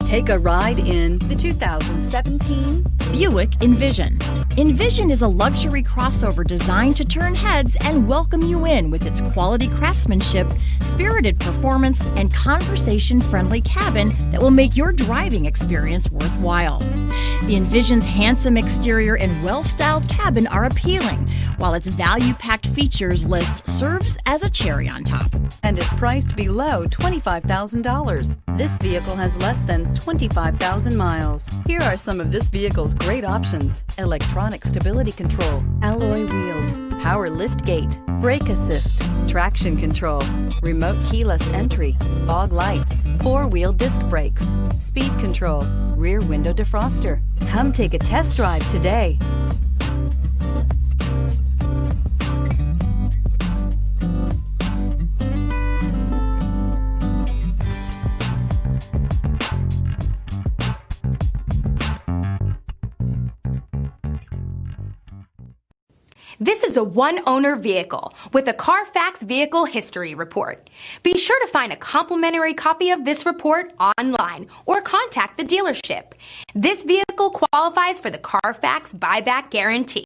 Take a ride in the 2017 Buick Envision. Envision is a luxury crossover designed to turn heads and welcome you in with its quality craftsmanship, spirited performance, and conversation-friendly cabin that will make your driving experience worthwhile. The Envision's handsome exterior and well-styled cabin are appealing, while its value-packed features list serves as a cherry on top. and is priced below $25,000. This vehicle has less than 25,000 miles. Here are some of this vehicle's great options: electronic stability control, alloy wheels, power lift gate, brake assist, traction control, remote keyless entry, fog lights, four-wheel disc brakes, speed control, rear window defroster. Come take a test drive today. This is a one-owner vehicle with a Carfax Vehicle History Report. Be sure to find a complimentary copy of this report online or contact the dealership. This vehicle qualifies for the Carfax Buyback Guarantee.